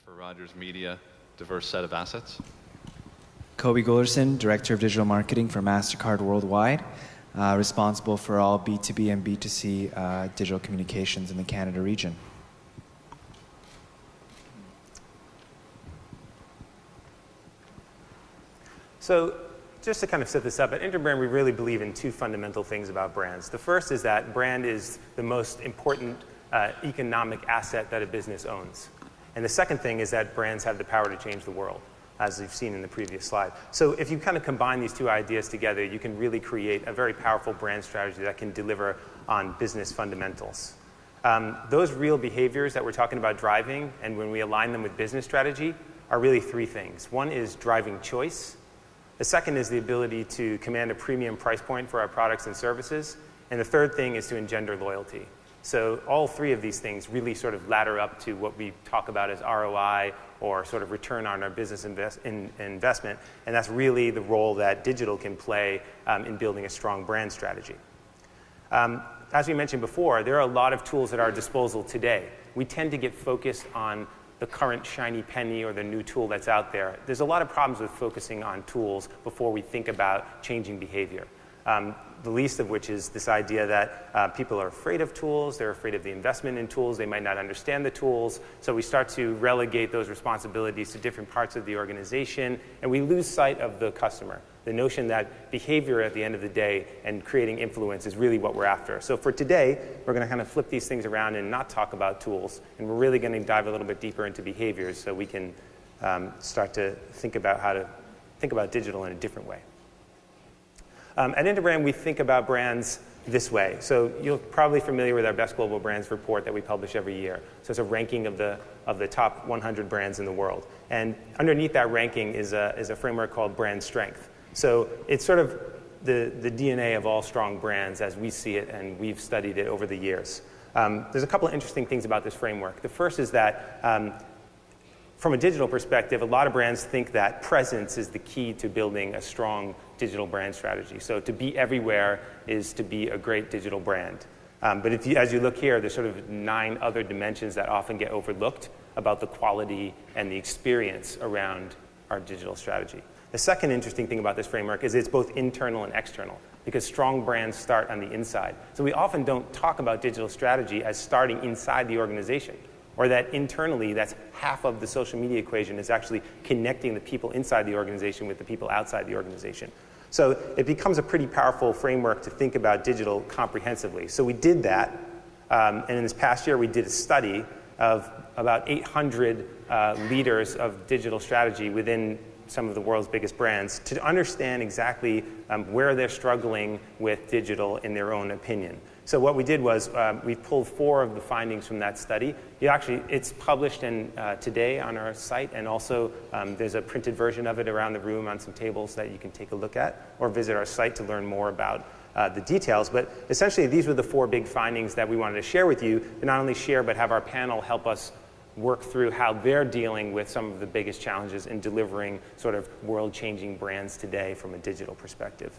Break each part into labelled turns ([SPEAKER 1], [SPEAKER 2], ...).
[SPEAKER 1] for Rogers Media, diverse set of assets.
[SPEAKER 2] Kobi Gulersen, Director of Digital Marketing for MasterCard Worldwide, responsible for all B2B and B2C digital communications in the Canada region.
[SPEAKER 3] So just to kind of set this up, at Interbrand we really believe in two fundamental things about brands. The first is that brand is the most important economic asset that a business owns. And the second thing is that brands have the power to change the world, as we've seen in the previous slide. So if you kind of combine these two ideas together, you can really create a very powerful brand strategy that can deliver on business fundamentals. Those real behaviors that we're talking about driving, and when we align them with business strategy, are really three things. One is driving choice. The second is the ability to command a premium price point for our products and services. And the third thing is to engender loyalty. So all three of these things really sort of ladder up to what we talk about as ROI, or sort of return on our business investment. And that's really the role that digital can play in building a strong brand strategy. As we mentioned before, there are a lot of tools at our disposal today. We tend to get focused on the current shiny penny or the new tool that's out there. There's a lot of problems with focusing on tools before we think about changing behavior. The least of which is this idea that people are afraid of tools, they're afraid of the investment in tools, they might not understand the tools, so we start to relegate those responsibilities to different parts of the organization, and we lose sight of the customer. The notion that behavior at the end of the day and creating influence is really what we're after. So for today, we're going to kind of flip these things around and not talk about tools, and we're really going to dive a little bit deeper into behaviors so we can start to think about how to think about digital in a different way. At Interbrand, we think about brands this way. So you're probably familiar with our Best Global Brands report that we publish every year. So it's a ranking of the top 100 brands in the world. And underneath that ranking is a framework called brand strength. So it's sort of the DNA of all strong brands as we see it, and we've studied it over the years. There's a couple of interesting things about this framework. The first is that from a digital perspective, a lot of brands think that presence is the key to building a strong digital brand strategy. So to be everywhere is to be a great digital brand. But as you look here, there's sort of 9 other dimensions that often get overlooked about the quality and the experience around our digital strategy. The second interesting thing about this framework is it's both internal and external, because strong brands start on the inside. So we often don't talk about digital strategy as starting inside the organization, or that internally, that's half of the social media equation is actually connecting the people inside the organization with the people outside the organization. So it becomes a pretty powerful framework to think about digital comprehensively. So we did that, and in this past year we did a study of about 800 leaders of digital strategy within some of the world's biggest brands to understand exactly where they're struggling with digital in their own opinion. So what we did was we pulled 4 of the findings from that study. It's published today on our site, and also there's a printed version of it around the room on some tables that you can take a look at, or visit our site to learn more about the details. But essentially, these were the 4 big findings that we wanted to share with you, to not only share, but have our panel help us work through how they're dealing with some of the biggest challenges in delivering sort of world-changing brands today from a digital perspective.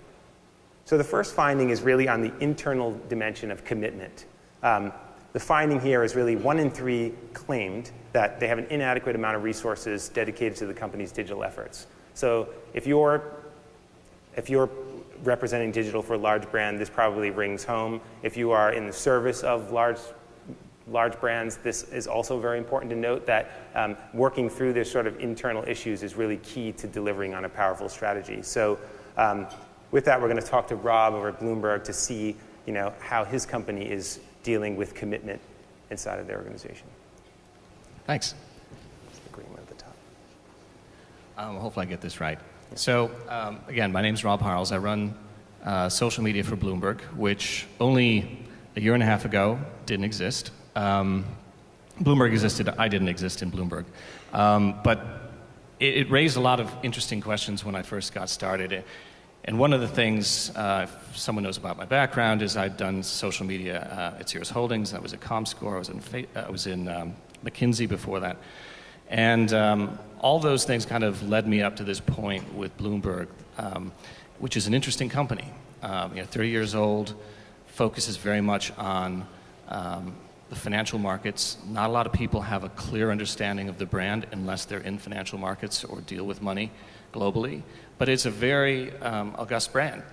[SPEAKER 3] So the first finding is really on the internal dimension of commitment. The finding here is really 1 in 3 claimed that they have an inadequate amount of resources dedicated to the company's digital efforts. So if you're representing digital for a large brand, this probably rings home. If you are in the service of large brands, this is also very important to note that working through this sort of internal issues is really key to delivering on a powerful strategy. So with that, we're going to talk to Rob over at Bloomberg to see how his company is dealing with commitment inside of their organization.
[SPEAKER 4] Thanks.
[SPEAKER 3] That's the green one at the top.
[SPEAKER 4] Hopefully I get this right. So again, my name's Rob Harles. I run social media for Bloomberg, which only a year and a half ago didn't exist. Bloomberg existed. I didn't exist in Bloomberg. But it raised a lot of interesting questions when I first got started. And one of the things, if someone knows about my background, is I'd done social media at Sears Holdings. I was at ComScore. I was in McKinsey before that. And all those things kind of led me up to this point with Bloomberg, which is an interesting company. 30 years old, focuses very much on the financial markets. Not a lot of people have a clear understanding of the brand unless they're in financial markets or deal with money globally. But it's a very august brand.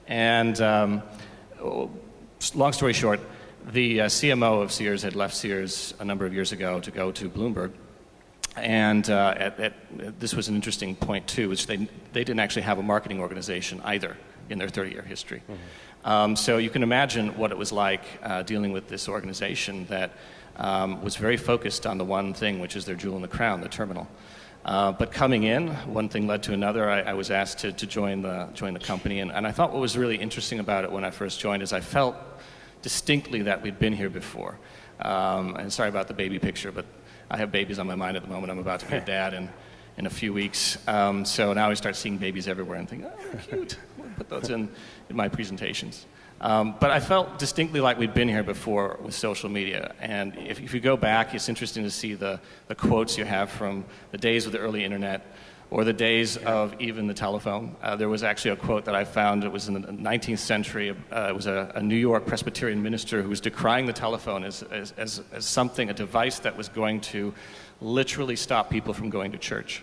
[SPEAKER 4] And long story short, the CMO of Sears had left Sears a number of years ago to go to Bloomberg. And this was an interesting point, too, which they didn't actually have a marketing organization either in their 30-year history. Mm-hmm. So you can imagine what it was like dealing with this organization that was very focused on the one thing, which is their jewel in the crown, the terminal. But coming in, one thing led to another. I was asked to join the company, and I thought what was really interesting about it when I first joined is I felt distinctly that we'd been here before. And sorry about the baby picture, but I have babies on my mind at the moment. I'm about to be a dad in a few weeks. So now I start seeing babies everywhere and think, oh, they're cute. I'll put those in my presentations. But I felt distinctly like we'd been here before with social media. And if you go back, it's interesting to see the quotes you have from the days of the early internet or the days of even the telephone. There was actually a quote that I found. It was in the 19th century. It was a New York Presbyterian minister who was decrying the telephone as something, a device that was going to literally stop people from going to church.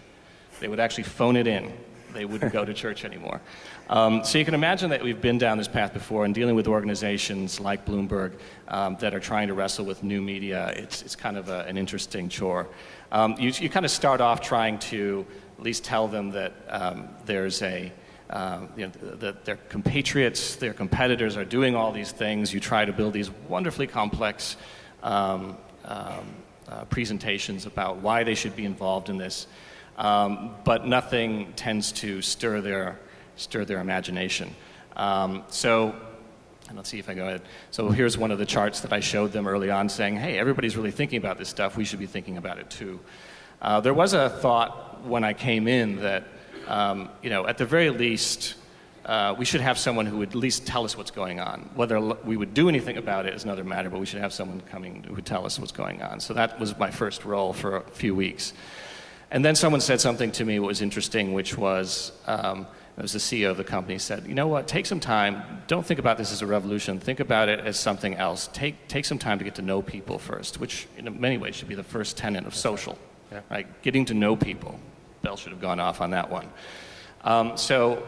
[SPEAKER 4] They would actually phone it in. They wouldn't go to church anymore. So you can imagine that we've been down this path before and dealing with organizations like Bloomberg that are trying to wrestle with new media. It's kind of an interesting chore. You kind of start off trying to at least tell them that there's that their compatriots, their competitors are doing all these things. You try to build these wonderfully complex presentations about why they should be involved in this. But nothing tends to stir their imagination. So let's see if I go ahead. So here's one of the charts that I showed them early on saying, hey, everybody's really thinking about this stuff. We should be thinking about it too. There was a thought when I came in that, at the very least, we should have someone who would at least tell us what's going on. Whether we would do anything about it is another matter, but we should have someone coming who would tell us what's going on. So that was my first role for a few weeks. And then someone said something to me that was interesting, which was, it was the CEO of the company, said, you know what, take some time. Don't think about this as a revolution. Think about it as something else. Take some time to get to know people first, which in many ways should be the first tenet of social. Yeah. Right? Getting to know people. Bell should have gone off on that one. So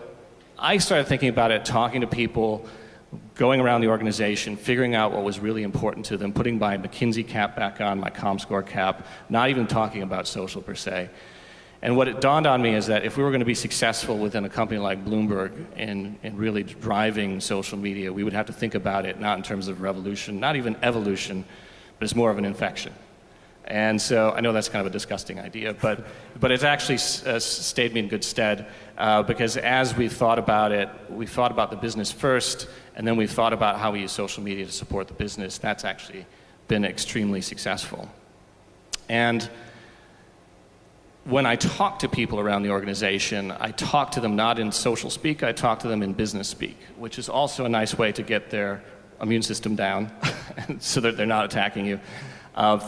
[SPEAKER 4] I started thinking about it, talking to people, going around the organization, figuring out what was really important to them, putting my McKinsey cap back on, my ComScore cap, not even talking about social per se. And what it dawned on me is that if we were going to be successful within a company like Bloomberg in really driving social media, we would have to think about it not in terms of revolution, not even evolution, but as more of an infection. And so I know that's kind of a disgusting idea, but it's actually stayed me in good stead because as we thought about it, we thought about the business first, and then we thought about how we use social media to support the business. That's actually been extremely successful. And when I talk to people around the organization, I talk to them not in social speak, I talk to them in business speak, which is also a nice way to get their immune system down so that they're not attacking you.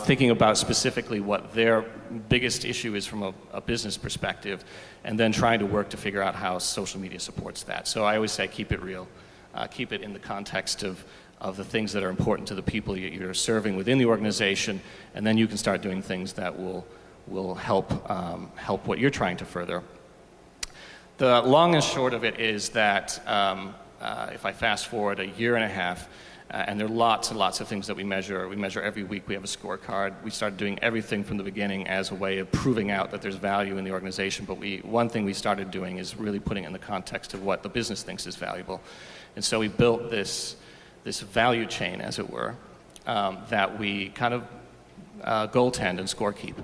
[SPEAKER 4] Thinking about specifically what their biggest issue is from a business perspective, and then trying to work to figure out how social media supports that. So I always say keep it real. Keep it in the context of the things that are important to the people you're serving within the organization, and then you can start doing things that will help what you're trying to further. The long and short of it is that if I fast forward a year and a half, and there are lots and lots of things that we measure. We measure every week. We have a scorecard. We started doing everything from the beginning as a way of proving out that there's value in the organization. But one thing we started doing is really putting it in the context of what the business thinks is valuable. And so we built this value chain, as it were, that we kind of goaltend and scorekeep.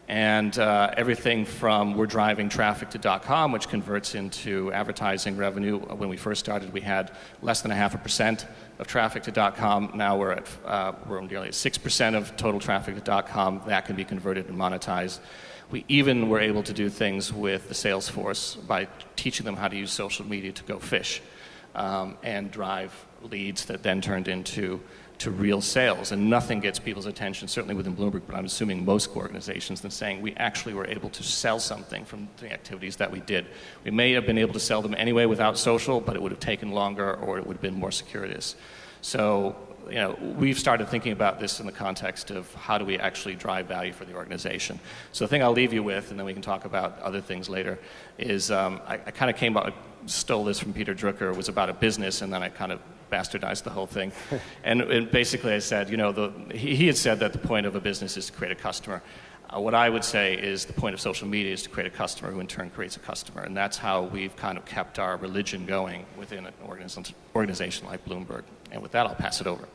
[SPEAKER 4] And everything from we're driving traffic to .com, which converts into advertising revenue. When we first started, we had less than 0.5% of traffic to .com. Now we're nearly at 6% of total traffic to .com. That can be converted and monetized. We even were able to do things with the sales force by teaching them how to use social media to go fish and drive leads that then turned into real sales. And nothing gets people's attention, certainly within Bloomberg, but I'm assuming most organizations, than saying we actually were able to sell something from the activities that we did. We may have been able to sell them anyway without social, but it would have taken longer or it would have been more circuitous. So we've started thinking about this in the context of how do we actually drive value for the organization. So the thing I'll leave you with, and then we can talk about other things later, is I kind of stole this from Peter Drucker. It was about a business, and then I kind of bastardized the whole thing. and basically I said, he had said that the point of a business is to create a customer. What I would say is the point of social media is to create a customer who in turn creates a customer. And that's how we've kind of kept our religion going within an organization like Bloomberg. And with that, I'll pass it over.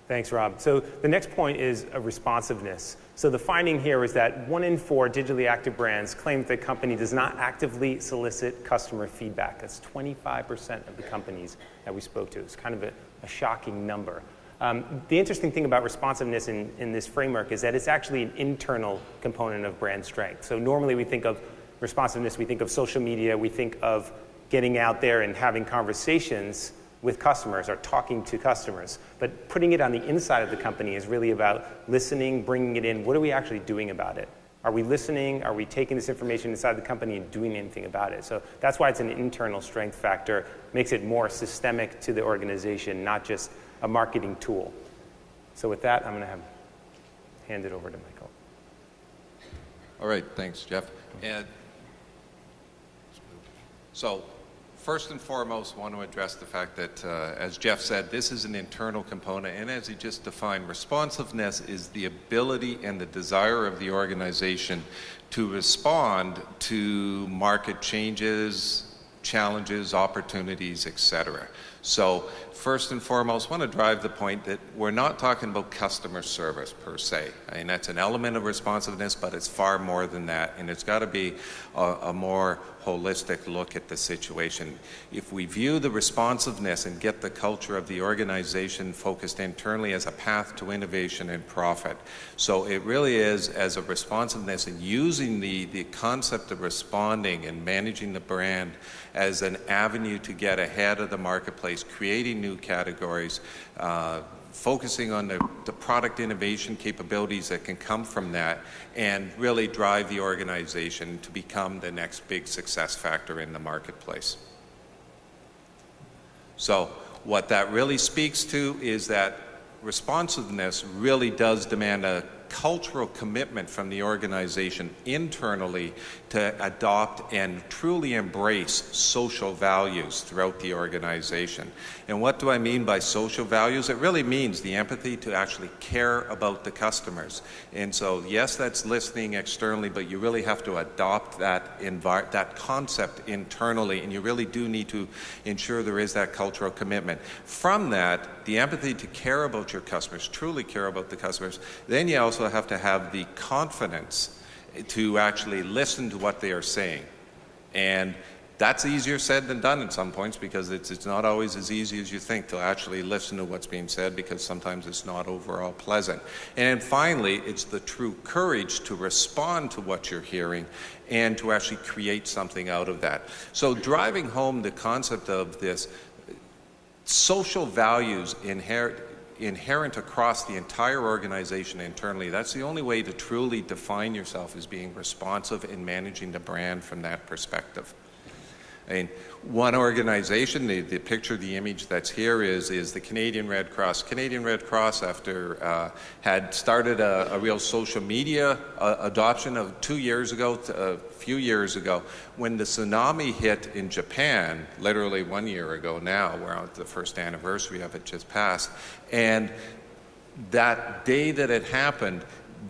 [SPEAKER 3] Thanks, Rob. So the next point is responsiveness. So the finding here is that 1 in 4 digitally active brands claim that the company does not actively solicit customer feedback. That's 25% of the companies that we spoke to. It's kind of a shocking number. The interesting thing about responsiveness in this framework is that it's actually an internal component of brand strength. So normally we think of responsiveness, we think of social media, we think of getting out there and having conversations with customers or talking to customers. But putting it on the inside of the company is really about listening, bringing it in. What are we actually doing about it? Are we listening? Are we taking this information inside the company and doing anything about it? So that's why it's an internal strength factor, makes it more systemic to the organization, not just a marketing tool. So with that, I'm going to hand it over to Michael.
[SPEAKER 5] All right, thanks, Jeff. And so first and foremost, I want to address the fact that, as Jeff said, this is an internal component, and as he just defined, responsiveness is the ability and the desire of the organization to respond to market changes, challenges, opportunities, etc. So first and foremost, I want to drive the point that we're not talking about customer service per se. I mean, that's an element of responsiveness, but it's far more than that, and it's got to be a more holistic look at the situation. If we view the responsiveness and get the culture of the organization focused internally as a path to innovation and profit. So it really is as a responsiveness and using the concept of responding and managing the brand as an avenue to get ahead of the marketplace, creating new categories, focusing on the product innovation capabilities that can come from that, and really drive the organization to become the next big success factor in the marketplace. So what that really speaks to is that responsiveness really does demand a cultural commitment from the organization internally to adopt and truly embrace social values throughout the organization. And what do I mean by social values? It really means the empathy to actually care about the customers. And so, yes, that's listening externally, but you really have to adopt that concept internally, and you really do need to ensure there is that cultural commitment. From that, the empathy to care about your customers, truly care about the customers, then you also have to have the confidence to actually listen to what they are saying. And that's easier said than done at some points, because it's not always as easy as you think to actually listen to what's being said, because sometimes it's not overall pleasant. And then finally, it's the true courage to respond to what you're hearing and to actually create something out of that. So driving home the concept of this social values inherent across the entire organization internally, that's the only way to truly define yourself as being responsive in managing the brand from that perspective. I mean, one organization, the picture, the image that's here is the Canadian Red Cross. Canadian Red Cross, after had started a real social media adoption of 2 years ago, a few years ago, when the tsunami hit in Japan, literally 1 year ago now, we're on the first anniversary of it just passed, and that day that it happened,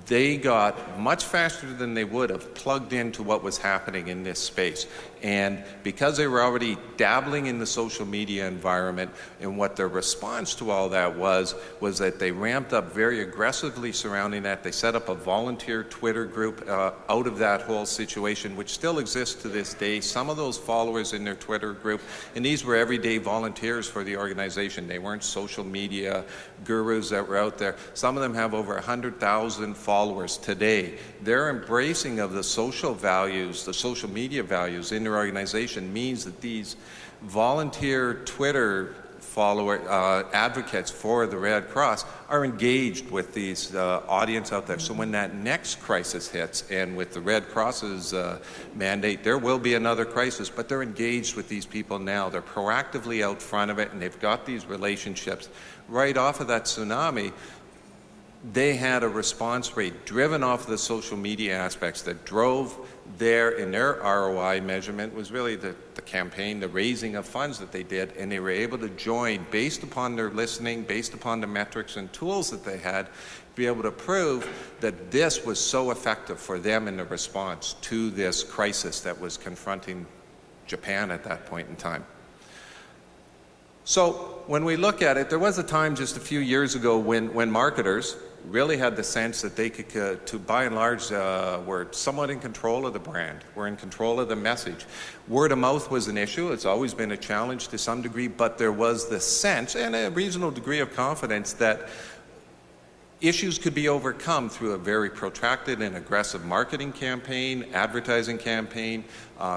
[SPEAKER 5] they got much faster than they would have plugged into what was happening in this space. And because they were already dabbling in the social media environment, and what their response to all that was that they ramped up very aggressively surrounding that. They set up a volunteer Twitter group out of that whole situation, which still exists to this day. Some of those followers in their Twitter group, and these were everyday volunteers for the organization. They weren't social media gurus that were out there. Some of them have over 100,000 followers today. Their embracing of the social values, the social media values in their organization means that these volunteer Twitter advocates for the Red Cross are engaged with these audience out there. So when that next crisis hits, and with the Red Cross's mandate, there will be another crisis, but they're engaged with these people now. They're proactively out front of it, and they've got these relationships. Right off of that tsunami, they had a response rate driven off the social media aspects that drove their ROI measurement was really the campaign, the raising of funds that they did, and they were able to join based upon their listening, based upon the metrics and tools that they had, be able to prove that this was so effective for them in the response to this crisis that was confronting Japan at that point in time. So when we look at it, there was a time just a few years ago when marketers really had the sense that they could, to by and large, were somewhat in control of the brand, were in control of the message. Word of mouth was an issue. It's always been a challenge to some degree, but there was the sense and a reasonable degree of confidence that issues could be overcome through a very protracted and aggressive marketing campaign, advertising campaign,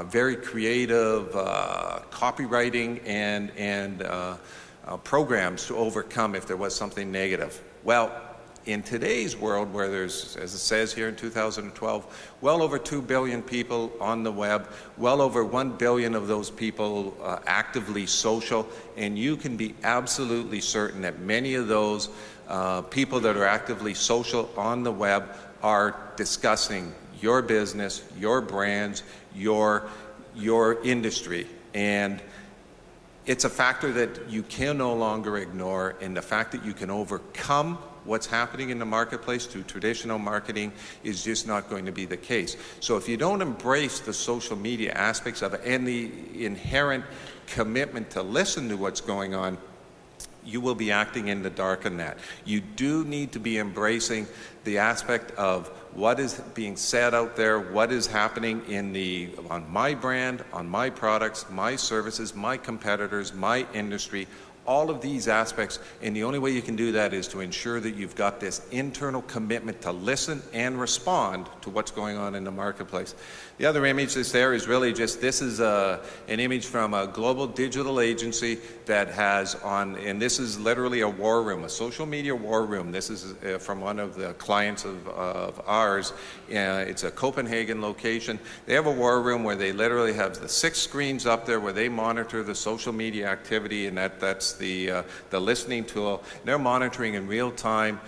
[SPEAKER 5] very creative copywriting and programs to overcome if there was something negative. Well, in today's world, where there's, as it says here in 2012, well over 2 billion people on the web, well over 1 billion of those people actively social, and you can be absolutely certain that many of those people that are actively social on the web are discussing your business, your brands, your industry. And it's a factor that you can no longer ignore, and the fact that you can overcome what's happening in the marketplace through traditional marketing is just not going to be the case. So if you don't embrace the social media aspects of it and the inherent commitment to listen to what's going on, you will be acting in the dark on that. You do need to be embracing the aspect of what is being said out there, what is happening on my brand, on my products, my services, my competitors, my industry, all of these aspects, and the only way you can do that is to ensure that you've got this internal commitment to listen and respond to what's going on in the marketplace. The other image that's there is really just, this is an image from a global digital agency that has and this is literally a war room, a social media war room. This is from one of the clients of ours. It's a Copenhagen location. They have a war room where they literally have the 6 screens up there where they monitor the social media activity, and that's the listening tool. They're monitoring in real time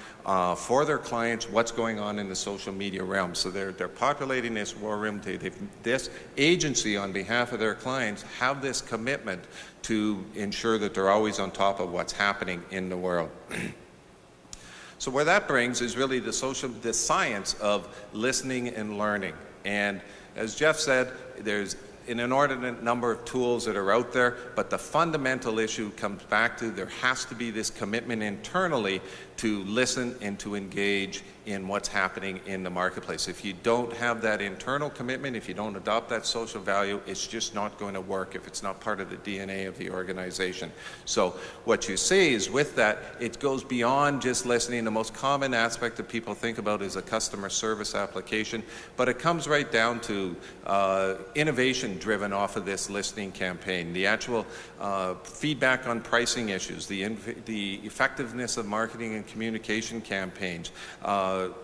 [SPEAKER 5] for their clients what's going on in the social media realm. So they're populating this war room. This agency, on behalf of their clients, have this commitment to ensure that they're always on top of what's happening in the world. So where that brings is really the science of listening and learning. And as Jeff said, there's an inordinate number of tools that are out there, but the fundamental issue comes back to there has to be this commitment internally to listen and to engage in what's happening in the marketplace. If you don't have that internal commitment, if you don't adopt that social value, it's just not going to work if it's not part of the DNA of the organization. So what you see is with that, it goes beyond just listening. The most common aspect that people think about is a customer service application, but it comes right down to innovation driven off of this listening campaign, the actual feedback on pricing issues, the effectiveness of marketing and communication campaigns,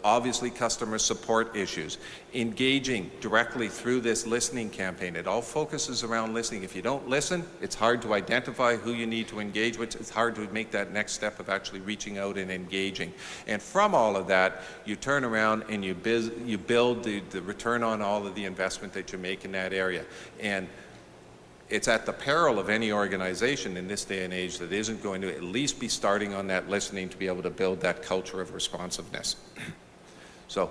[SPEAKER 5] obviously customer support issues, engaging directly through this listening campaign. It all focuses around listening. If you don't listen, it's hard to identify who you need to engage with. It's hard to make that next step of actually reaching out and engaging. And from all of that, you turn around and you build the return on all of the investment that you make in that area. And it's at the peril of any organization in this day and age that isn't going to at least be starting on that listening to be able to build that culture of responsiveness. So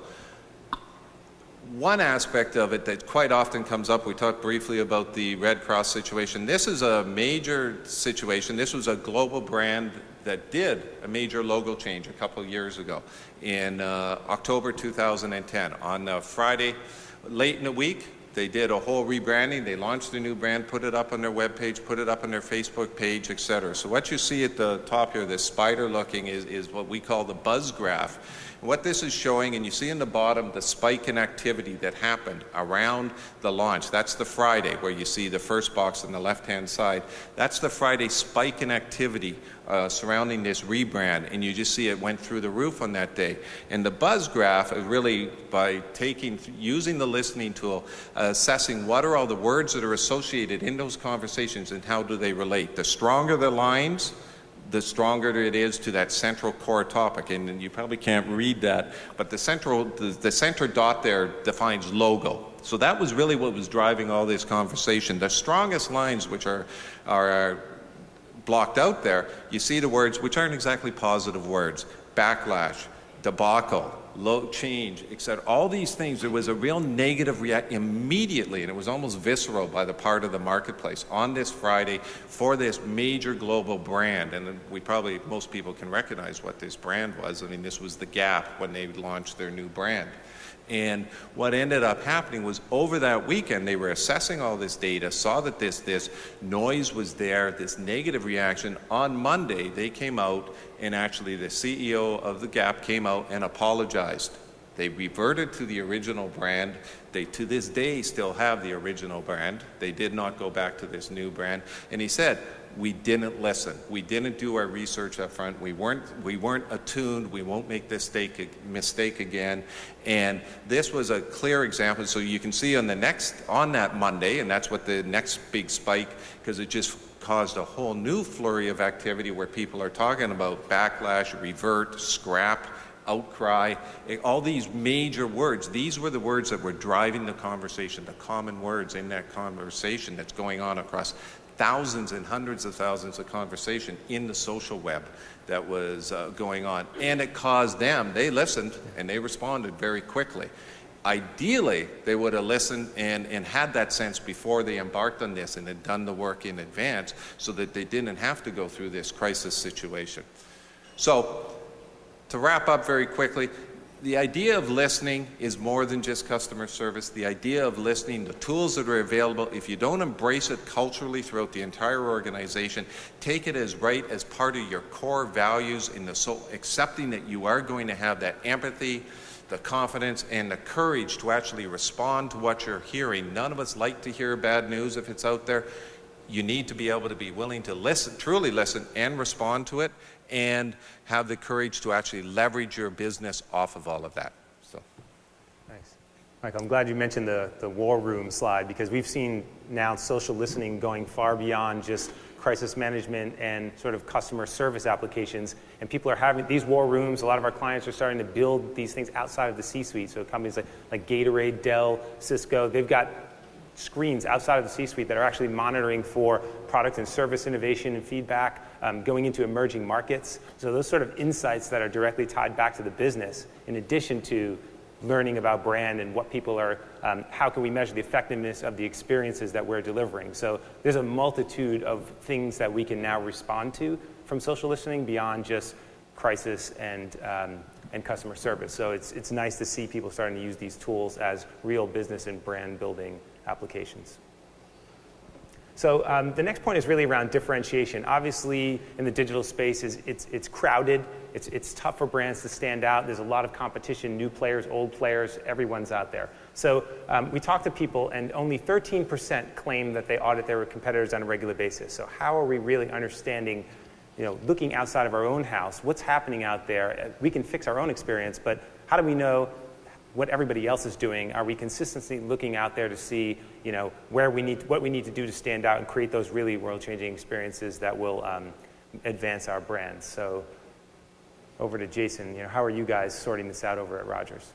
[SPEAKER 5] one aspect of it that quite often comes up, we talked briefly about the Red Cross situation. This is a major situation. This was a global brand that did a major logo change a couple of years ago in October 2010. On Friday, late in the week, They did a whole rebranding. They launched their new brand, put it up on their webpage, put it up on their Facebook page, et cetera. So what you see at the top here, this spider looking, is what we call the buzz graph. And what this is showing, and you see in the bottom, the spike in activity that happened around the launch. That's the Friday, where you see the first box on the left-hand side. That's the Friday spike in activity surrounding this rebrand, and you just see it went through the roof on that day. And the buzz graph is really by using the listening tool, assessing what are all the words that are associated in those conversations and how do they relate. The stronger the lines, the stronger it is to that central core topic. And you probably can't read that, but the center dot there defines logo. So that was really what was driving all this conversation. The strongest lines, which are blocked out there, you see the words which aren't exactly positive words: backlash, debacle, low change, etc. All these things, there was a real negative reaction immediately, and it was almost visceral by the part of the marketplace on this Friday for this major global brand. And most people can recognize what this brand was. I mean, this was the Gap when they launched their new brand. And what ended up happening was, over that weekend, they were assessing all this data, saw that this noise was there, this negative reaction. On Monday, they came out, and actually the CEO of the Gap came out and apologized. They reverted to the original brand. They, to this day, still have the original brand. They did not go back to this new brand. And he said, we didn't listen. We didn't do our research up front. We weren't attuned. We won't make this mistake again. And this was a clear example. So you can see on that Monday, and that's what the next big spike, because it just caused a whole new flurry of activity where people are talking about backlash, revert, scrap, outcry, all these major words. These were the words that were driving the conversation, the common words in that conversation that's going on across thousands and hundreds of thousands of conversation in the social web that was going on. And it caused them, they listened and they responded very quickly. Ideally, they would have listened and had that sense before they embarked on this and had done the work in advance so that they didn't have to go through this crisis situation. So, to wrap up very quickly, the idea of listening is more than just customer service. The idea of listening, the tools that are available, if you don't embrace it culturally throughout the entire organization, take it as part of your core values in accepting that you are going to have that empathy, the confidence, and the courage to actually respond to what you're hearing. None of us like to hear bad news if it's out there. You need to be able to be willing to listen, truly listen, and respond to it, and have the courage to actually leverage your business off of all of that. So,
[SPEAKER 3] nice. Michael, I'm glad you mentioned the war room slide, because we've seen now social listening going far beyond just crisis management and sort of customer service applications. And people are having these war rooms. A lot of our clients are starting to build these things outside of the C-suite. So companies like Gatorade, Dell, Cisco, they've got screens outside of the C-suite that are actually monitoring for product and service innovation and feedback, going into emerging markets. So those sort of insights that are directly tied back to the business, in addition to learning about brand and what people are, how can we measure the effectiveness of the experiences that we're delivering. So there's a multitude of things that we can now respond to from social listening beyond just crisis and customer service. So it's nice to see people starting to use these tools as real business and brand building applications. So the next point is really around differentiation. Obviously, in the digital space, it's crowded. It's tough for brands to stand out. There's a lot of competition, new players, old players, everyone's out there. So we talked to people, and only 13% claim that they audit their competitors on a regular basis. So how are we really understanding, looking outside of our own house, what's happening out there? We can fix our own experience, but how do we know what everybody else is doing? Are we consistently looking out there to see, what we need to do to stand out and create those really world-changing experiences that will advance our brands? So, over to Jason. How are you guys sorting this out over at Rogers?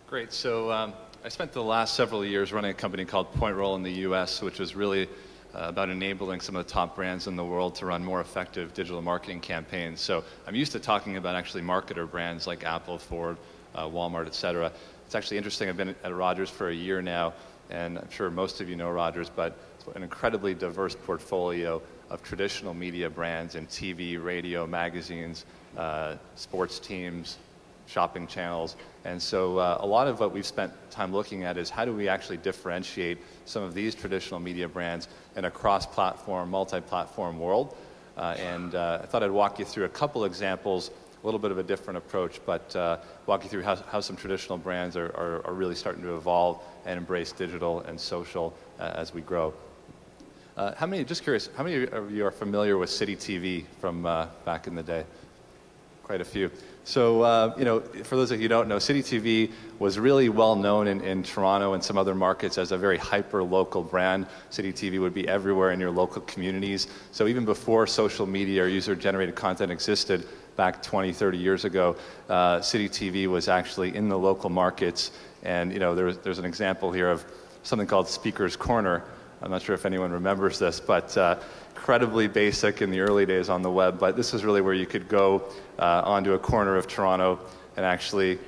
[SPEAKER 1] Great. So I spent the last several years running a company called Point Roll in the U.S., which was really about enabling some of the top brands in the world to run more effective digital marketing campaigns. So I'm used to talking about actually marketer brands like Apple, Ford, Walmart, et cetera. It's actually interesting. I've been at Rogers for a year now, and I'm sure most of you know Rogers, but it's an incredibly diverse portfolio of traditional media brands in TV, radio, magazines, sports teams, shopping channels. And so a lot of what we've spent time looking at is how do we actually differentiate some of these traditional media brands in a cross-platform, multi-platform world. I thought I'd walk you through a couple examples, a little bit of a different approach, but walk you through how some traditional brands are really starting to evolve and embrace digital and social as we grow. Just curious, how many of you are familiar with City TV from back in the day? Quite a few. So, for those of you who don't know, City TV was really well known in Toronto and some other markets as a very hyper-local brand. City TV would be everywhere in your local communities. So even before social media or user-generated content existed back 20, 30 years ago, City TV was actually in the local markets. And, there's an example here of something called Speaker's Corner. I'm not sure if anyone remembers this, but incredibly basic in the early days on the web. But this is really where you could go onto a corner of Toronto and actually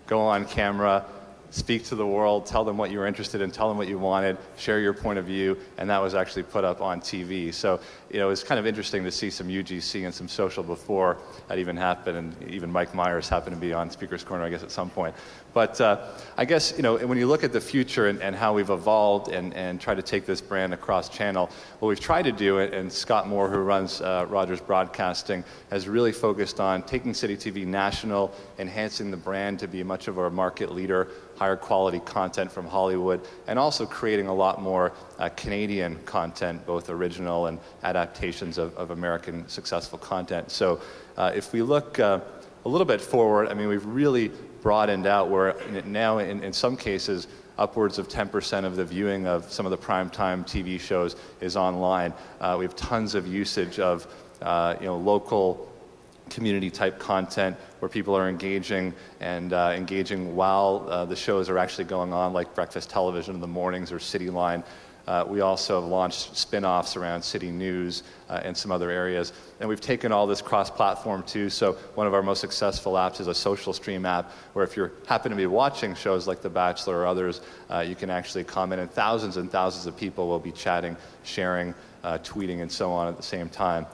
[SPEAKER 1] go on camera, speak to the world, tell them what you were interested in, tell them what you wanted, share your point of view, and that was actually put up on TV. So, it's kind of interesting to see some UGC and some social before that even happened, and even Mike Myers happened to be on Speaker's Corner, I guess, at some point. But I guess, when you look at the future and how we've evolved and try to take this brand across channel, what we've tried to do, and Scott Moore, who runs Rogers Broadcasting, has really focused on taking City TV national, enhancing the brand to be much of a market leader, higher quality content from Hollywood, and also creating a lot more Canadian content, both original and adaptations of American successful content. So if we look a little bit forward, we've really broadened out where now in some cases upwards of 10% of the viewing of some of the primetime TV shows is online. We have tons of usage of local community type content where people are engaging while the shows are actually going on, like breakfast television in the mornings or City Line. We also have launched spin-offs around City News and some other areas. And we've taken all this cross-platform too. So one of our most successful apps is a social stream app where if you happen to be watching shows like The Bachelor or others, you can actually comment, and thousands of people will be chatting, sharing, tweeting, and so on at the same time.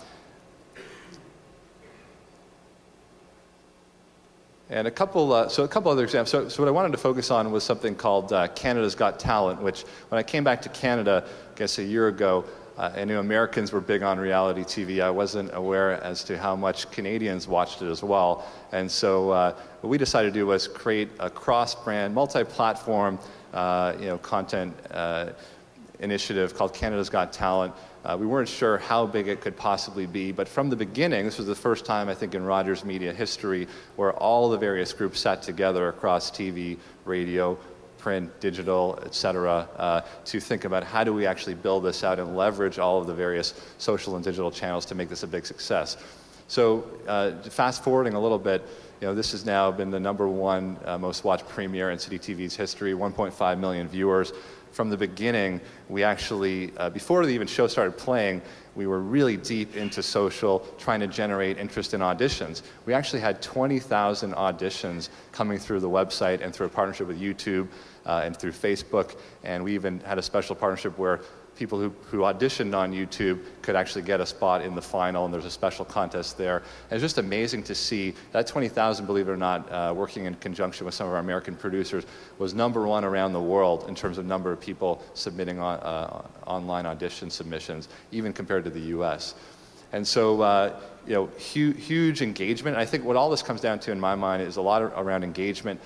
[SPEAKER 1] And a couple other examples. So what I wanted to focus on was something called Canada's Got Talent, which when I came back to Canada, I guess a year ago, I knew Americans were big on reality TV. I wasn't aware as to how much Canadians watched it as well. And so what we decided to do was create a cross-brand, multi-platform, content initiative called Canada's Got Talent. We weren't sure how big it could possibly be, but from the beginning, this was the first time, I think, in Rogers Media history where all the various groups sat together across TV, radio, print, digital, et cetera, to think about how do we actually build this out and leverage all of the various social and digital channels to make this a big success. So fast forwarding a little bit, this has now been the #1 most watched premiere in City TV's history, 1.5 million viewers. From the beginning, we actually, before the show started playing, we were really deep into social, trying to generate interest in auditions. We actually had 20,000 auditions coming through the website and through a partnership with YouTube and through Facebook. And we even had a special partnership where people who auditioned on YouTube could actually get a spot in the final, and there's a special contest there. And it's just amazing to see that 20,000, believe it or not, working in conjunction with some of our American producers, was #1 around the world in terms of number of people submitting online audition submissions, even compared to the US. And so, huge engagement. I think what all this comes down to in my mind is a lot around engagement.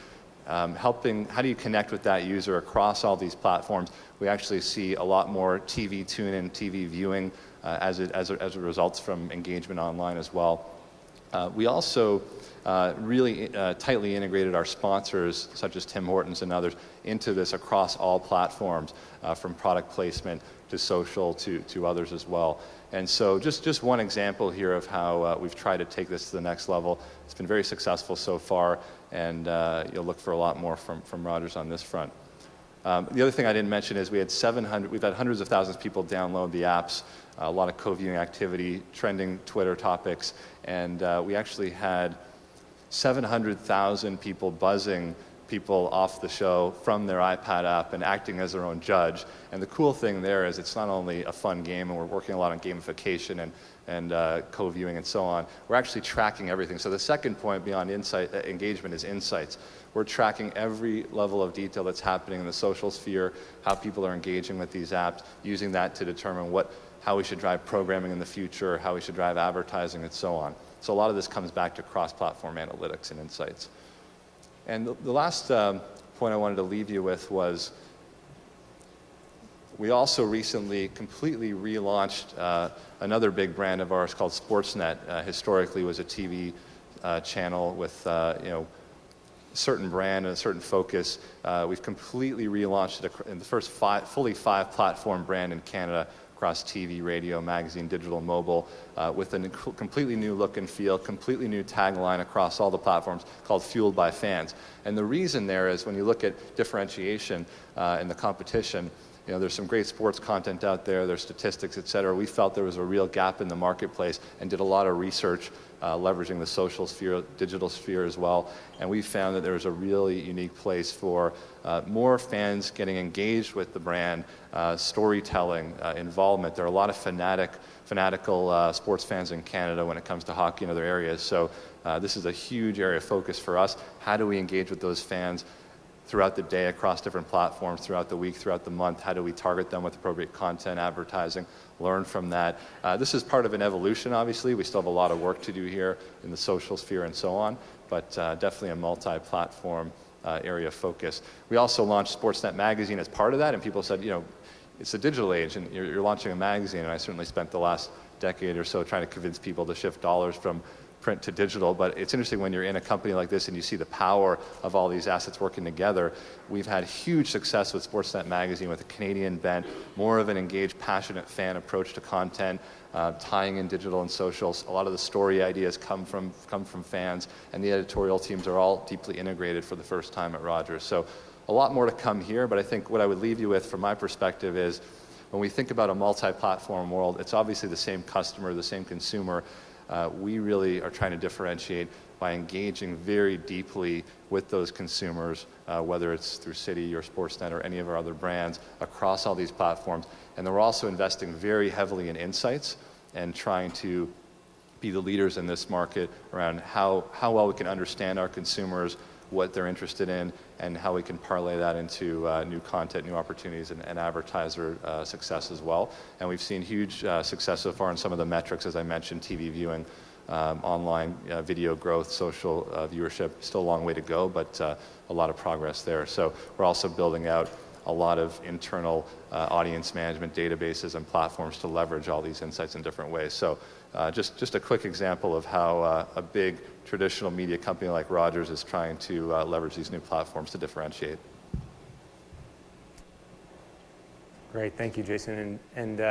[SPEAKER 1] How do you connect with that user across all these platforms? We actually see a lot more TV tune-in, TV viewing as it results from engagement online as well. We also really tightly integrated our sponsors, such as Tim Hortons and others, into this across all platforms, from product placement to social to others as well. And so just one example here of how we've tried to take this to the next level. It's been very successful so far, and you'll look for a lot more from Rogers on this front. The other thing I didn't mention is we've had hundreds of thousands of people download the apps, a lot of co-viewing activity, trending Twitter topics, and we actually had 700,000 people buzzing people off the show from their iPad app and acting as their own judge. And the cool thing there is it's not only a fun game, and we're working a lot on gamification and and co-viewing and so on. We're actually tracking everything. So the second point beyond insight engagement is insights. We're tracking every level of detail that's happening in the social sphere, how people are engaging with these apps, using that to determine how we should drive programming in the future, how we should drive advertising, and so on. So a lot of this comes back to cross-platform analytics and insights. And the last point I wanted to leave you with was we also recently completely relaunched another big brand of ours called Sportsnet. Historically was a TV channel with a certain brand and a certain focus. We've completely relaunched it in the first fully five-platform brand in Canada across TV, radio, magazine, digital, mobile, with a completely new look and feel, completely new tagline across all the platforms called Fueled by Fans. And the reason there is when you look at differentiation in the competition, there's some great sports content out there, there's statistics, et cetera. We felt there was a real gap in the marketplace and did a lot of research leveraging the social sphere, digital sphere as well. And we found that there was a really unique place for more fans getting engaged with the brand, storytelling, involvement. There are a lot of fanatical sports fans in Canada when it comes to hockey and other areas. So this is a huge area of focus for us. How do we engage with those fans throughout the day, across different platforms, throughout the week, throughout the month? How do we target them with appropriate content, advertising, learn from that? This is part of an evolution, obviously. We still have a lot of work to do here in the social sphere and so on, but definitely a multi-platform area of focus. We also launched Sportsnet Magazine as part of that, and people said, it's a digital age, and you're launching a magazine, and I certainly spent the last decade or so trying to convince people to shift dollars from print to digital, but it's interesting when you're in a company like this and you see the power of all these assets working together. We've had huge success with Sportsnet Magazine with a Canadian bent, more of an engaged, passionate fan approach to content, tying in digital and socials. A lot of the story ideas come from fans, and the editorial teams are all deeply integrated for the first time at Rogers. So a lot more to come here, but I think what I would leave you with from my perspective is when we think about a multi-platform world, it's obviously the same customer, the same consumer. We really are trying to differentiate by engaging very deeply with those consumers, whether it's through City or Sportsnet or any of our other brands across all these platforms. And then we're also investing very heavily in insights and trying to be the leaders in this market around how well we can understand our consumers, what they're interested in, and how we can parlay that into new content, new opportunities, and advertiser success as well. And we've seen huge success so far in some of the metrics, as I mentioned, TV viewing, online video growth, social viewership. Still a long way to go, but a lot of progress there. So we're also building out a lot of internal audience management databases and platforms to leverage all these insights in different ways. So just a quick example of how a big traditional media company like Rogers is trying to leverage these new platforms to differentiate.
[SPEAKER 3] Great, thank you, Jason. And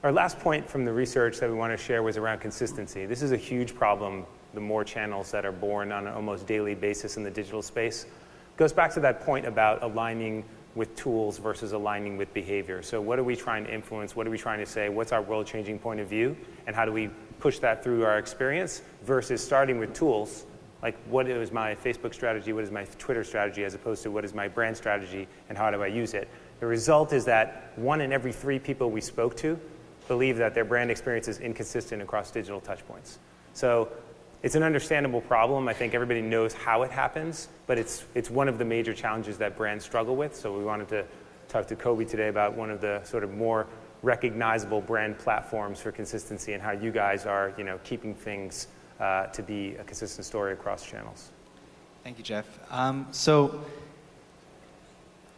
[SPEAKER 3] our last point from the research that we want to share was around consistency. This is a huge problem, the more channels that are born on an almost daily basis in the digital space. It goes back to that point about aligning with tools versus aligning with behavior. So what are we trying to influence? What are we trying to say? What's our world-changing point of view? And how do we push that through our experience versus starting with tools, like what is my Facebook strategy, what is my Twitter strategy, as opposed to what is my brand strategy and how do I use it? The result is that 1 in every 3 people we spoke to believe that their brand experience is inconsistent across digital touchpoints. So it's an understandable problem. I think everybody knows how it happens, but it's one of the major challenges that brands struggle with. So we wanted to talk to Kobi today about one of the sort of more recognizable brand platforms for consistency and how you guys are, keeping things to be a consistent story across channels.
[SPEAKER 2] Thank you, Jeff. So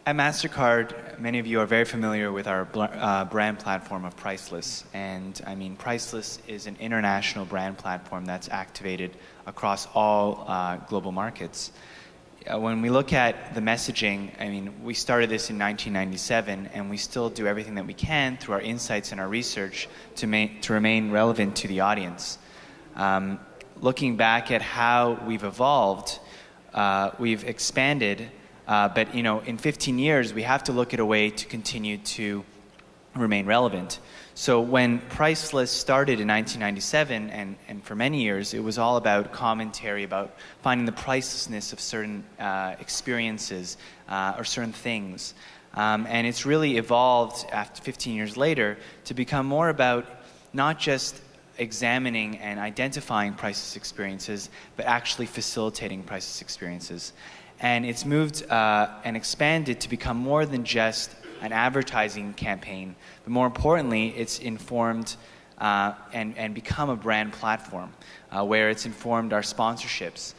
[SPEAKER 2] at MasterCard, many of you are very familiar with our brand platform of Priceless. And I mean, Priceless is an international brand platform that's activated across all global markets. When we look at the messaging, I mean, we started this in 1997, and we still do everything that we can through our insights and our research to remain relevant to the audience. Looking back at how we've evolved, we've expanded, but in 15 years, we have to look at a way to continue to remain relevant. So when Priceless started in 1997, and for many years, it was all about commentary, about finding the pricelessness of certain experiences or certain things. And it's really evolved after 15 years later to become more about not just examining and identifying priceless experiences, but actually facilitating priceless experiences. And it's moved and expanded to become more than just an advertising campaign, but more importantly, it's informed and become a brand platform where it's informed our sponsorships,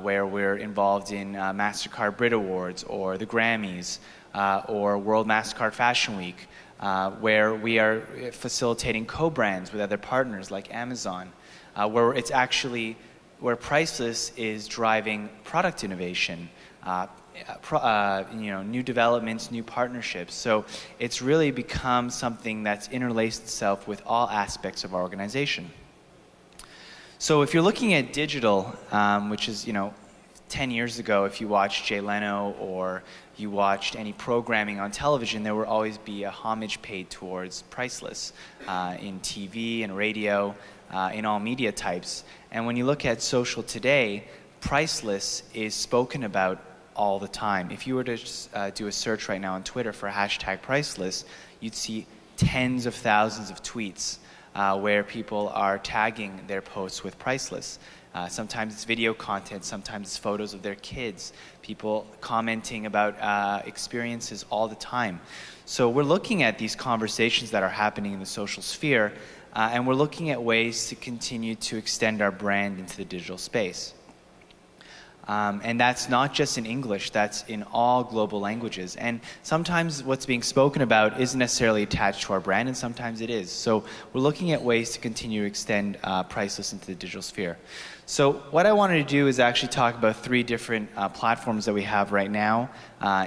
[SPEAKER 2] where we're involved in MasterCard Brit Awards or the Grammys or World MasterCard Fashion Week, where we are facilitating co-brands with other partners like Amazon, where it's actually where Priceless is driving product innovation, new developments, new partnerships. So it's really become something that's interlaced itself with all aspects of our organization. So if you're looking at digital, which is 10 years ago, if you watched Jay Leno or you watched any programming on television, there would always be a homage paid towards Priceless in TV and radio, in all media types. And when you look at social today, Priceless is spoken about all the time. If you were to do a search right now on Twitter for #Priceless, you'd see tens of thousands of tweets where people are tagging their posts with Priceless. Sometimes it's video content, sometimes it's photos of their kids, people commenting about experiences all the time. So we're looking at these conversations that are happening in the social sphere, and we're looking at ways to continue to extend our brand into the digital space. And that's not just in English, that's in all global languages. And sometimes what's being spoken about isn't necessarily attached to our brand, and sometimes it is. So we're looking at ways to continue to extend Priceless into the digital sphere. So what I wanted to do is actually talk about 3 different platforms that we have right now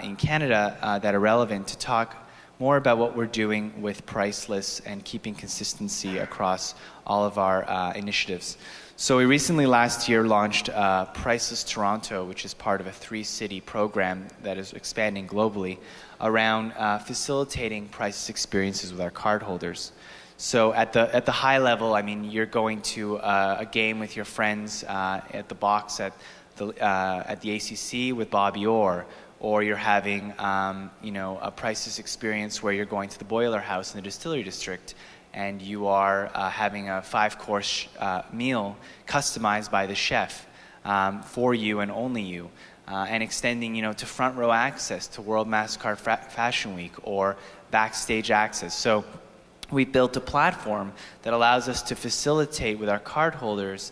[SPEAKER 2] in Canada that are relevant to talk more about what we're doing with Priceless and keeping consistency across all of our initiatives. So we recently last year launched Priceless Toronto, which is part of a 3-city program that is expanding globally around facilitating Priceless experiences with our cardholders. So at the high level, I mean, you're going to a game with your friends at the box at the ACC with Bobby Orr, or you're having a Priceless experience where you're going to the Boiler House in the Distillery District, and you are having a 5-course meal customized by the chef for you and only you, and extending to front row access to World MasterCard Fashion Week or backstage access. So we built a platform that allows us to facilitate with our cardholders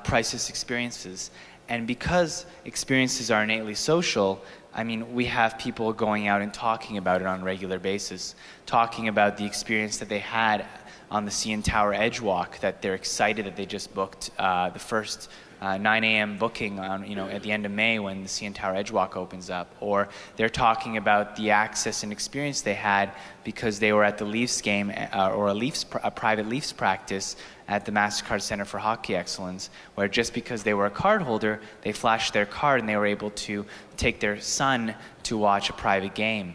[SPEAKER 2] Priceless experiences. And because experiences are innately social, I mean, we have people going out and talking about it on a regular basis, talking about the experience that they had on the CN Tower Edge Walk, that they're excited that they just booked the first 9 a.m. booking on, at the end of May when the CN Tower Edge Walk opens up. Or they're talking about the access and experience they had because they were at the Leafs game or a private Leafs practice at the MasterCard Center for Hockey Excellence, where just because they were a card holder, they flashed their card and they were able to take their son to watch a private game.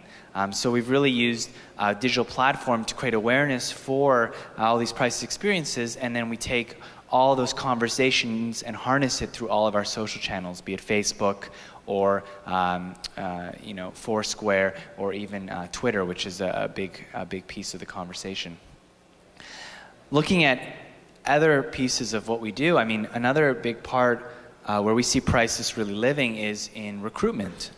[SPEAKER 2] So we've really used a digital platform to create awareness for all these priceless experiences, and then we take all those conversations and harness it through all of our social channels, be it Facebook or Foursquare or even Twitter, which is a big piece of the conversation. Looking at other pieces of what we do, I mean, another big part where we see Priceless really living is in recruitment.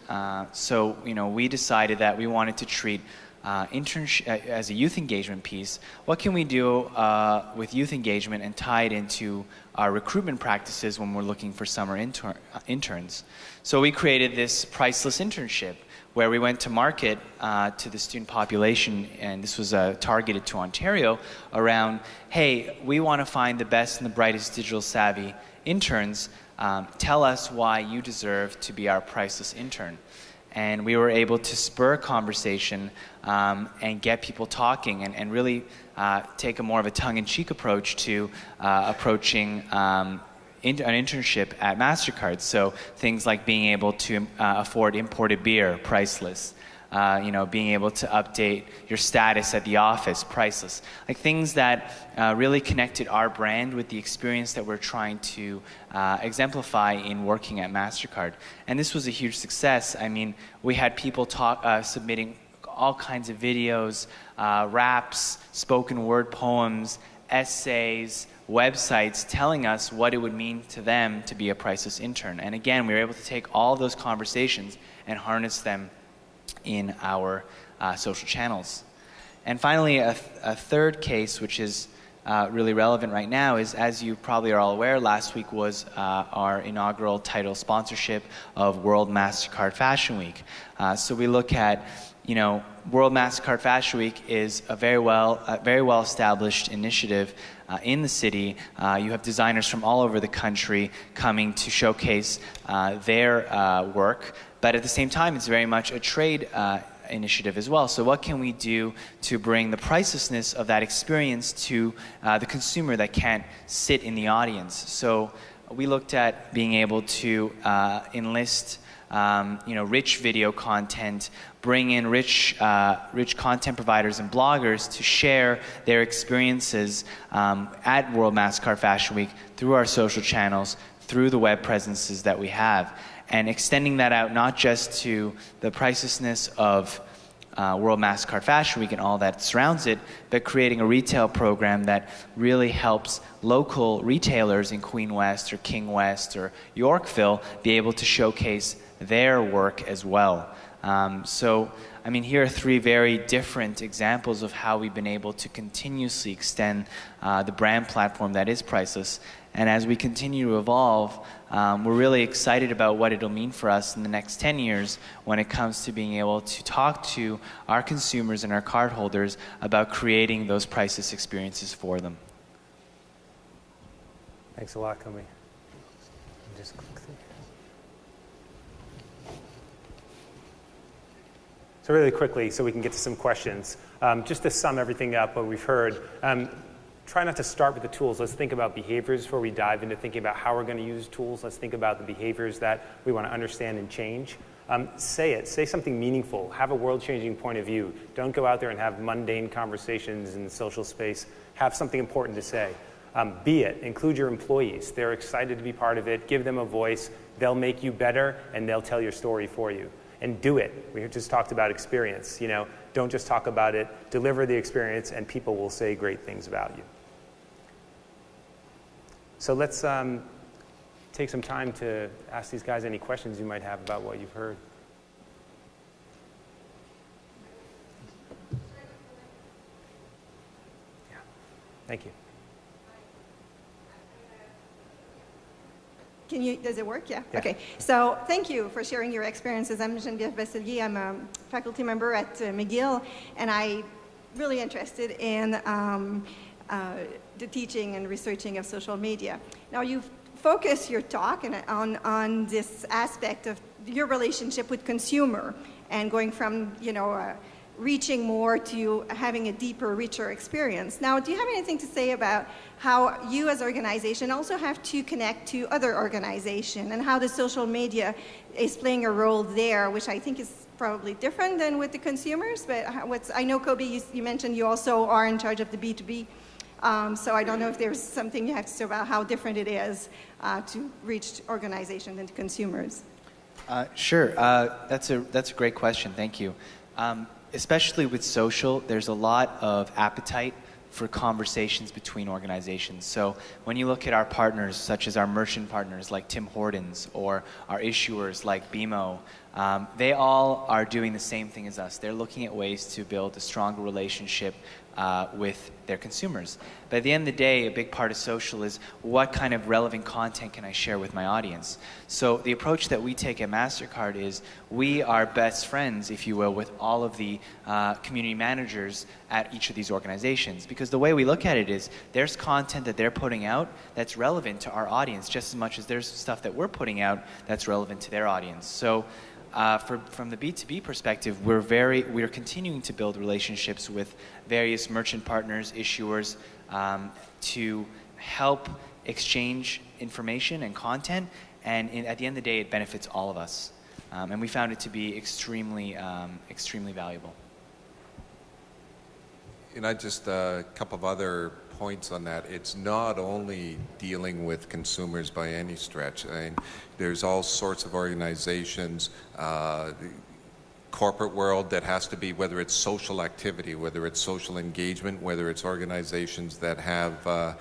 [SPEAKER 2] So we decided that we wanted to treat internship as a youth engagement piece. What can we do with youth engagement and tie it into our recruitment practices when we're looking for summer interns? So we created this Priceless internship where we went to market to the student population, and this was targeted to Ontario, around, hey, we want to find the best and the brightest digital savvy interns. Tell us why you deserve to be our Priceless intern. And we were able to spur a conversation and get people talking and really take a more of a tongue-in-cheek approach to approaching an internship at MasterCard. So things like being able to afford imported beer, Priceless. Being able to update your status at the office, Priceless. Like things that really connected our brand with the experience that we're trying to exemplify in working at MasterCard. And this was a huge success. I mean, we had people submitting all kinds of videos, raps, spoken word poems, essays, websites telling us what it would mean to them to be a priceless intern. And again, we were able to take all those conversations and harness them in our social channels. And finally, a third case, which is really relevant right now, is, as you probably are all aware, last week was our inaugural title sponsorship of World MasterCard Fashion Week. So we look at, World MasterCard Fashion Week is a very well established initiative in the city. You have designers from all over the country coming to showcase their work, but at the same time, it's very much a trade initiative as well. So what can we do to bring the pricelessness of that experience to the consumer that can't sit in the audience? So we looked at being able to enlist rich video content, bring in rich content providers and bloggers to share their experiences at World MasterCard Fashion Week through our social channels, through the web presences that we have, and extending that out not just to the pricelessness of World MasterCard Fashion Week and all that surrounds it, but creating a retail program that really helps local retailers in Queen West or King West or Yorkville be able to showcase their work as well. Here are three very different examples of how we've been able to continuously extend the brand platform that is priceless. And as we continue to evolve, we're really excited about what it'll mean for us in the next 10 years when it comes to being able to talk to our consumers and our cardholders about creating those priceless experiences for them.
[SPEAKER 3] Thanks a lot, Kobi. So really quickly, so we can get to some questions, just to sum everything up, what we've heard, try not to start with the tools. Let's think about behaviors before we dive into thinking about how we're going to use tools. Let's think about the behaviors that we want to understand and change. Say something meaningful. Have a world-changing point of view. Don't go out there and have mundane conversations in the social space. Have something important to say. Be it. Include your employees. They're excited to be part of it. Give them a voice. They'll make you better, and they'll tell your story for you. And do it. We just talked about experience. Don't just talk about it. Deliver the experience, and people will say great things about you. So let's take some time to ask these guys any questions you might have about what you've heard. Yeah. Thank you.
[SPEAKER 6] Does it work? Yeah. Okay. So thank you for sharing your experiences. I'm Geneviève Besselier. I'm a faculty member at McGill, and I'm really interested in the teaching and researching of social media. Now, you've focused your talk on this aspect of your relationship with consumer and going from, reaching more to having a deeper, richer experience. Now, do you have anything to say about how you as an organization also have to connect to other organizations and how the social media is playing a role there, which I think is probably different than with the consumers, but I know, Kobi, you mentioned you also are in charge of the B2B, so I don't know if there's something you have to say about how different it is to reach organizations and consumers.
[SPEAKER 2] Sure, that's a great question, thank you. Especially with social, there's a lot of appetite for conversations between organizations. So when you look at our partners, such as our merchant partners like Tim Hortons or our issuers like BMO, they all are doing the same thing as us. They're looking at ways to build a stronger relationship with their consumers. But at the end of the day, a big part of social is what kind of relevant content can I share with my audience? So the approach that we take at MasterCard is we are best friends, if you will, with all of the community managers at each of these organizations. Because the way we look at it is there's content that they're putting out that's relevant to our audience just as much as there's stuff that we're putting out that's relevant to their audience. So from the B2B perspective, we're continuing to build relationships with various merchant partners, issuers, to help exchange information and content, and at the end of the day, it benefits all of us. And we found it to be extremely valuable.
[SPEAKER 5] Just a couple of other points on that. It's not only dealing with consumers by any stretch. There's all sorts of organizations, corporate world that has to be, whether it's social activity, whether it's social engagement, whether it's organizations that have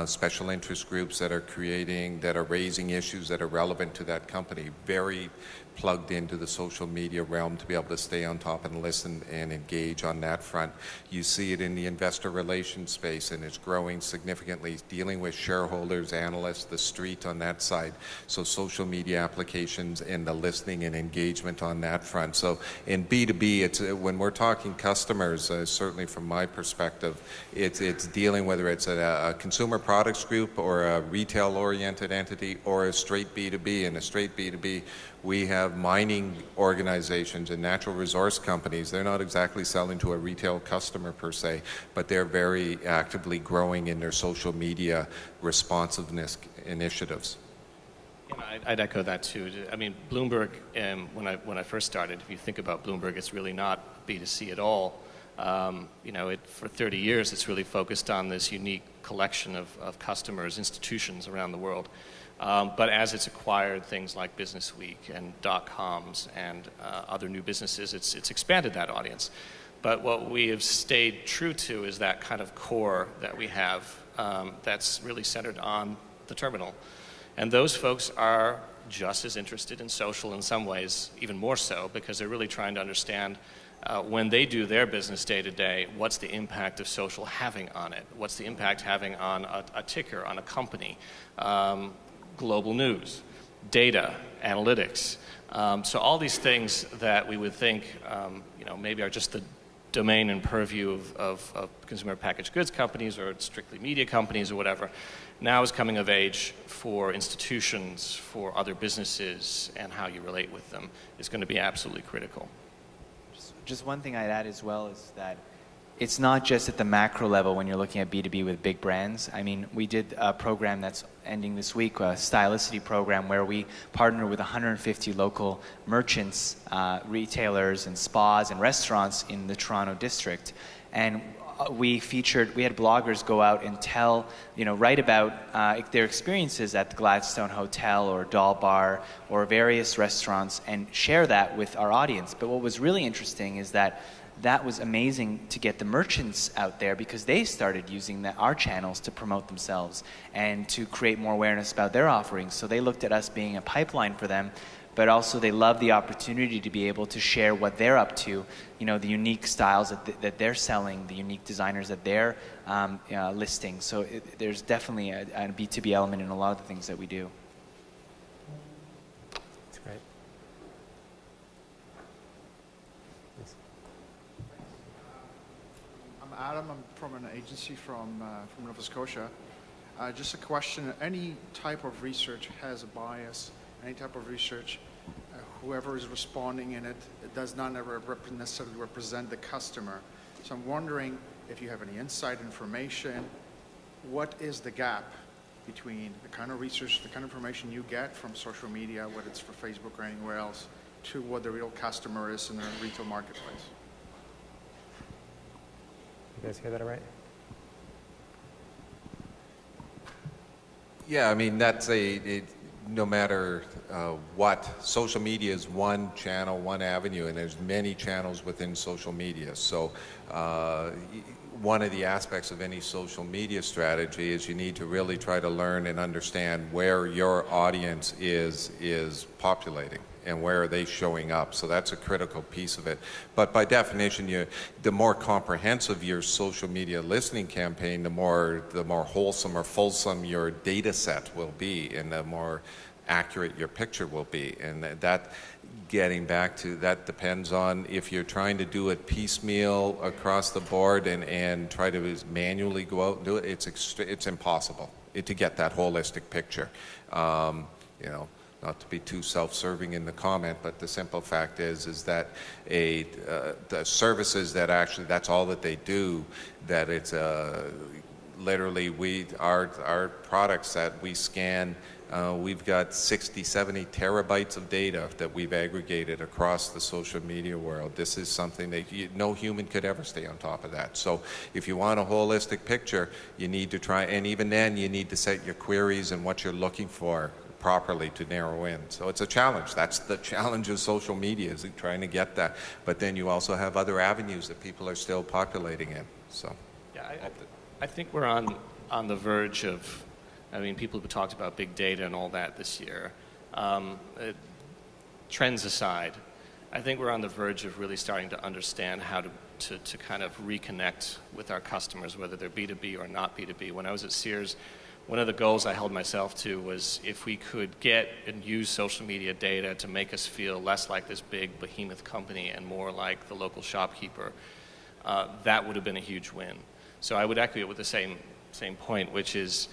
[SPEAKER 5] special interest groups that are raising issues that are relevant to that company, very plugged into the social media realm to be able to stay on top and listen and engage on that front. You see it in the investor relations space, and it's growing significantly, dealing with shareholders, analysts, the street on that side. So social media applications and the listening and engagement on that front. So in B2B, it's when we're talking customers, certainly from my perspective, it's dealing whether it's a consumer products group or a retail-oriented entity or a straight B2B. In a straight B2B, we have mining organizations and natural resource companies. They're not exactly selling to a retail customer per se, but they're very actively growing in their social media responsiveness initiatives.
[SPEAKER 4] I'd echo that too. I mean, Bloomberg, when I first started, if you think about Bloomberg, it's really not B2C at all. For 30 years, it's really focused on this unique collection of customers, institutions around the world. But as it's acquired things like Business Week and .coms and other new businesses, it's expanded that audience. But what we have stayed true to is that kind of core that we have that's really centered on the terminal. And those folks are just as interested in social in some ways, even more so, because they're really trying to understand when they do their business day to day, what's the impact of social having on it? What's the impact having on a ticker, on a company? Global news, data, analytics. So all these things that we would think, maybe are just the domain and purview of consumer packaged goods companies or strictly media companies or whatever, now is coming of age for institutions, for other businesses, and how you relate with them is going to be absolutely critical.
[SPEAKER 2] Just one thing I'd add as well is that it's not just at the macro level when you're looking at B2B with big brands. I mean, we did a program that's ending this week, a Stylist City program, where we partner with 150 local merchants, retailers, and spas and restaurants in the Toronto district. And we had bloggers go out and write about their experiences at the Gladstone Hotel or Doll Bar or various restaurants and share that with our audience. But what was really interesting is that was amazing to get the merchants out there because they started using our channels to promote themselves and to create more awareness about their offerings. So they looked at us being a pipeline for them, but also they love the opportunity to be able to share what they're up to, the unique styles that they're selling, the unique designers that they're listing. So there's definitely a B2B element in a lot of the things that we do.
[SPEAKER 3] That's great.
[SPEAKER 7] Adam, I'm from an agency from Nova Scotia. Just a question, any type of research has a bias, any type of research, whoever is responding in it does not necessarily represent the customer. So I'm wondering if you have any inside information, what is the gap between the kind of research, the kind of information you get from social media, whether it's for Facebook or anywhere else, to what the real customer is in the retail marketplace?
[SPEAKER 3] You guys hear that all right?
[SPEAKER 5] Yeah, I mean, that's no matter what, social media is one channel, one avenue, and there's many channels within social media. So one of the aspects of any social media strategy is you need to really try to learn and understand where your audience is populating and where are they showing up. So that's a critical piece of it. But by definition, the more comprehensive your social media listening campaign, the more wholesome or fulsome your data set will be, and the more accurate your picture will be. And that, getting back to that, depends on if you're trying to do it piecemeal across the board and try to manually go out and do it. It's impossible to get that holistic picture. Not to be too self-serving in the comment, but the simple fact is that the services that actually that's all that they do, that it's literally our products that we scan, we've got 60, 70 terabytes of data that we've aggregated across the social media world. This is something that no human could ever stay on top of that. So if you want a holistic picture, you need to try, and even then you need to set your queries and what you're looking for properly to narrow in. So it's a challenge. That's the challenge of social media, is trying to get that. But then you also have other avenues that people are still populating in. So
[SPEAKER 4] yeah, I think we're on the verge of, I mean, people have talked about big data and all that this year. Trends aside, I think we're on the verge of really starting to understand how to kind of reconnect with our customers, whether they're B2B or not B2B. When I was at Sears, one of the goals I held myself to was if we could get and use social media data to make us feel less like this big behemoth company and more like the local shopkeeper, that would have been a huge win. So I would echo it with the same point, which is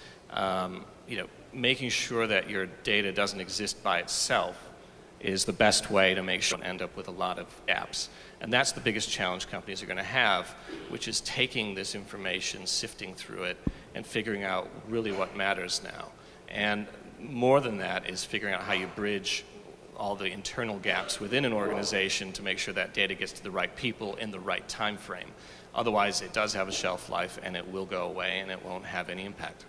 [SPEAKER 4] making sure that your data doesn't exist by itself is the best way to make sure you don't end up with a lot of apps. And that's the biggest challenge companies are going to have, which is taking this information, sifting through it, and figuring out really what matters now. And more than that is figuring out how you bridge all the internal gaps within an organization to make sure that data gets to the right people in the right time frame. Otherwise, it does have a shelf life, and it will go away, and it won't have any impact.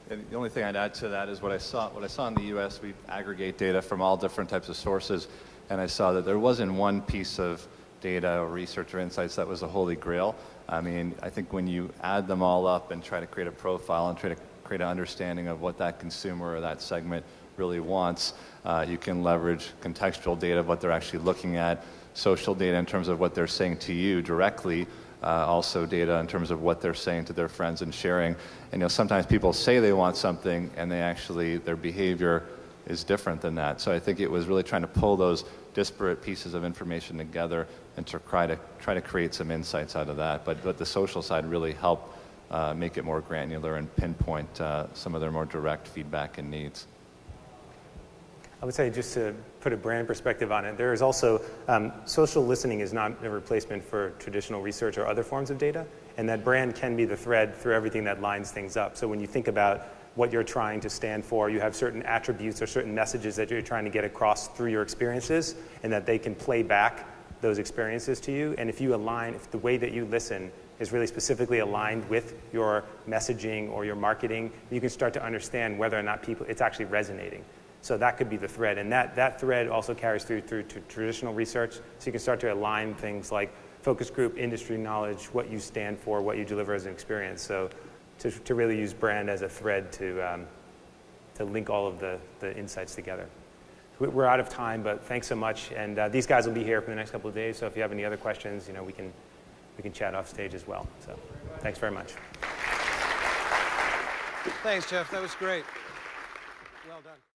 [SPEAKER 1] And the only thing I'd add to that is what I saw in the U.S. We aggregate data from all different types of sources, and I saw that there wasn't one piece of data or research or insights that was a holy grail. I mean, I think when you add them all up and try to create a profile and try to create an understanding of what that consumer or that segment really wants, you can leverage contextual data of what they're actually looking at, social data in terms of what they're saying to you directly, also data in terms of what they're saying to their friends and sharing. And sometimes people say they want something and their behavior is different than that. So I think it was really trying to pull those disparate pieces of information together and to try to create some insights out of that. But the social side really helped make it more granular and pinpoint some of their more direct feedback and needs.
[SPEAKER 3] I would say, just to put a brand perspective on it, there is also social listening is not a replacement for traditional research or other forms of data, and that brand can be the thread through everything that lines things up. So when you think about what you're trying to stand for, you have certain attributes or certain messages that you're trying to get across through your experiences, and that they can play back those experiences to you. And if the way that you listen is really specifically aligned with your messaging or your marketing, you can start to understand whether or not it's actually resonating. So that could be the thread. And that thread also carries through to traditional research. So you can start to align things like focus group, industry knowledge, what you stand for, what you deliver as an experience. So to really use brand as a thread to link all of the insights together. We're out of time, but thanks so much. And these guys will be here for the next couple of days. So if you have any other questions, we can chat off stage as well. So thanks very much.
[SPEAKER 8] Thanks, Jeff. That was great. Well done.